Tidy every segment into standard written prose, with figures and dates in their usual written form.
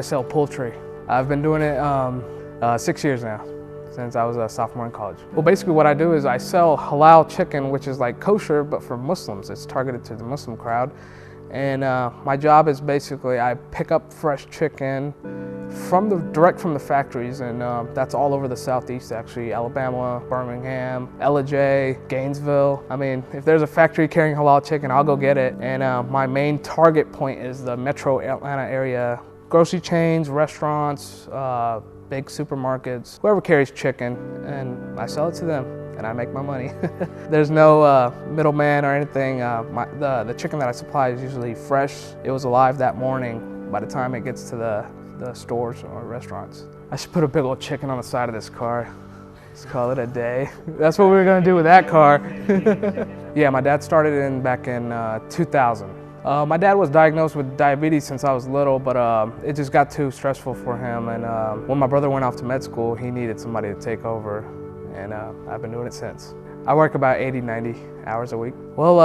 sell poultry. I've been doing it 6 years now, since I was a sophomore in college. Well, basically what I do is I sell halal chicken, which is like kosher, but for Muslims. It's targeted to the Muslim crowd. And my job is basically I pick up fresh chicken direct from the factories, and that's all over the Southeast actually. Alabama, Birmingham, LJ, Gainesville. I mean, if there's a factory carrying halal chicken, I'll go get it. And my main target point is the metro Atlanta area. Grocery chains, restaurants, big supermarkets, whoever carries chicken, and I sell it to them and I make my money. There's no middleman or anything. The chicken that I supply is usually fresh. It was alive that morning by the time it gets to the stores or restaurants. I should put a big old chicken on the side of this car. Let's call it a day. That's what we were gonna do with that car. Yeah, my dad started back in 2000. My dad was diagnosed with diabetes since I was little, but it just got too stressful for him. And when my brother went off to med school, he needed somebody to take over. And I've been doing it since. I work about 80, 90 hours a week. Well,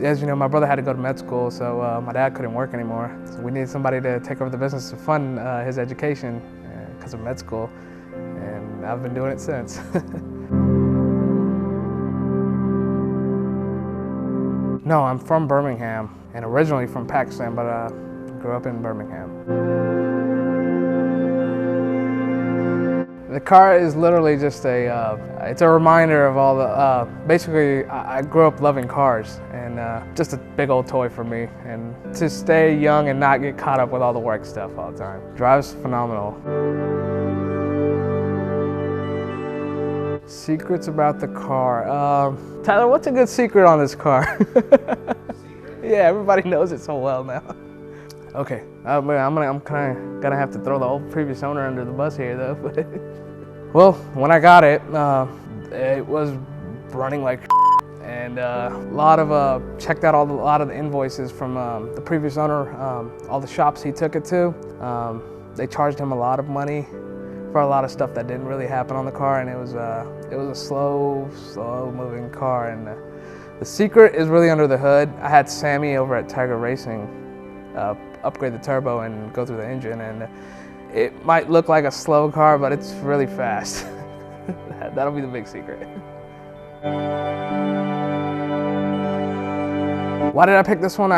as you know, my brother had to go to med school, so my dad couldn't work anymore. So we needed somebody to take over the business to fund his education because of med school. And I've been doing it since. No, I'm from Birmingham and originally from Pakistan, but grew up in Birmingham. The car is literally just it's a reminder of all the, basically I grew up loving cars, and just a big old toy for me, and to stay young and not get caught up with all the work stuff all the time. Drives phenomenal. Secrets about the car. Tyler, what's a good secret on this car? Yeah, everybody knows it so well now. Okay, I'm kind of gonna have to throw the old previous owner under the bus here though. Well, when I got it, it was running like and checked out a lot of the invoices from the previous owner, all the shops he took it to. They charged him a lot of money for a lot of stuff that didn't really happen on the car, and it was a slow moving car. And the secret is really under the hood. I had Sammy over at Tiger Racing upgrade the turbo and go through the engine, and it might look like a slow car, but it's really fast. That'll be the big secret. Why did I pick this one?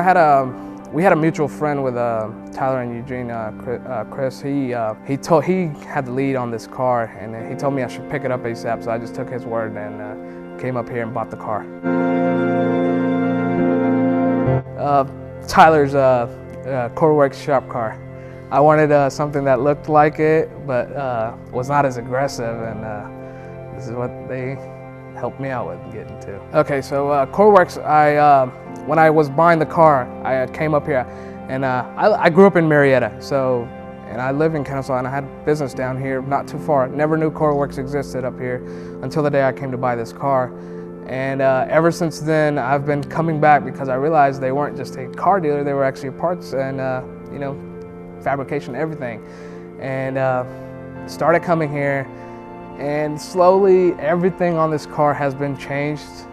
We had a mutual friend with Tyler and Eugene, Chris. He had the lead on this car, and he told me I should pick it up ASAP, so I just took his word and came up here and bought the car. Tyler's Koru Works shop car. I wanted something that looked like it, but was not as aggressive, and this is what they helped me out with getting to. Okay, so Koru Works, when I was buying the car, I came up here, and I grew up in Marietta, and I live in Kennesaw, and I had business down here not too far. Never knew Koru Works existed up here until the day I came to buy this car. And ever since then, I've been coming back because I realized they weren't just a car dealer, they were actually parts and fabrication, everything. And started coming here, and slowly everything on this car has been changed.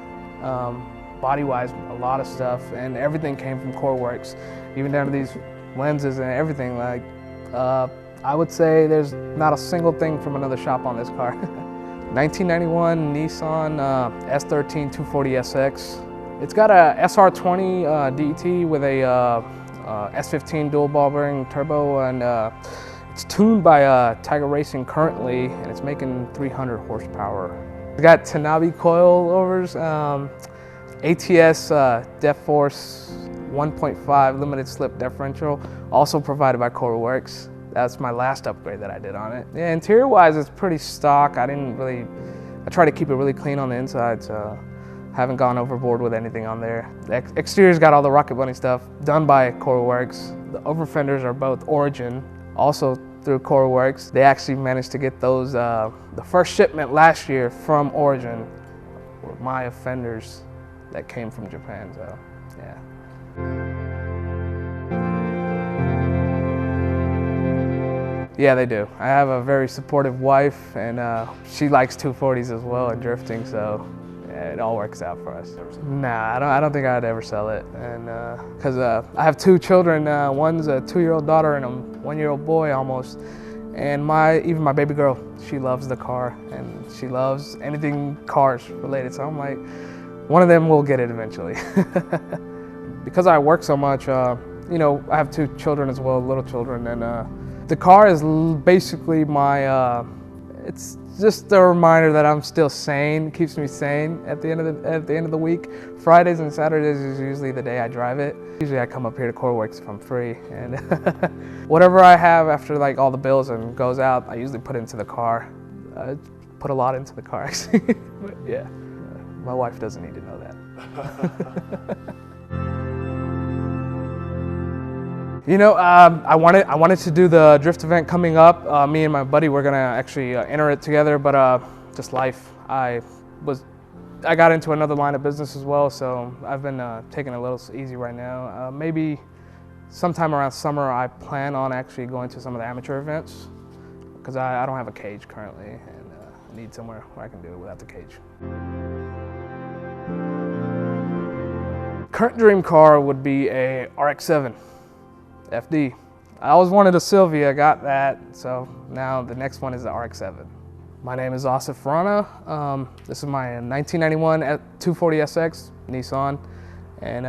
Body-wise, a lot of stuff, and everything came from Koru Works, even down to these lenses and everything. Like, I would say there's not a single thing from another shop on this car. 1991 Nissan S13 240SX. It's got a SR20 DET with a S15 dual ball bearing turbo, and it's tuned by Tiger Racing currently, and it's making 300 horsepower. It's got Tanabe coilovers, ATS depth force 1.5 limited slip differential, also provided by Koru Works. That's my last upgrade that I did on it. Yeah, interior-wise, it's pretty stock. I try to keep it really clean on the inside, so haven't gone overboard with anything on there. The exterior's got all the Rocket Bunny stuff done by Koru Works. The over fenders are both Origin, also through Koru Works. They actually managed to get those, the first shipment last year from Origin were my fenders that came from Japan, so yeah. Yeah, they do. I have a very supportive wife, and she likes 240s as well and drifting, so it all works out for us. Nah, I don't think I'd ever sell it, and because I have 2 children. One's a 2-year-old daughter and a 1-year-old boy almost. And even my baby girl, she loves the car and she loves anything cars related. So I'm like, one of them will get it eventually. Because I work so much, you know, I have 2 children as well, little children, and the car is basically my, it's just a reminder that I'm still sane, keeps me sane at the end of the week. Fridays and Saturdays is usually the day I drive it. Usually I come up here to Koru Works if I'm free, and whatever I have after like all the bills and goes out, I usually put into the car. I put a lot into the car actually. But yeah, my wife doesn't need to know that. You know, I wanted to do the drift event coming up. Me and my buddy were gonna actually enter it together, but just life. I got into another line of business as well, so I've been taking it a little easy right now. Maybe sometime around summer, I plan on actually going to some of the amateur events because I don't have a cage currently, and I need somewhere where I can do it without the cage. Current dream car would be a RX-7. FD. I always wanted a Silvia, got that, so now the next one is the RX-7. My name is Asif. This is my 1991 240SX Nissan, and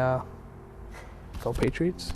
go Patriots.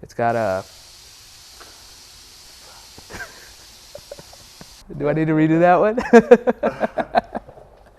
It's got a... Do I need to redo that one?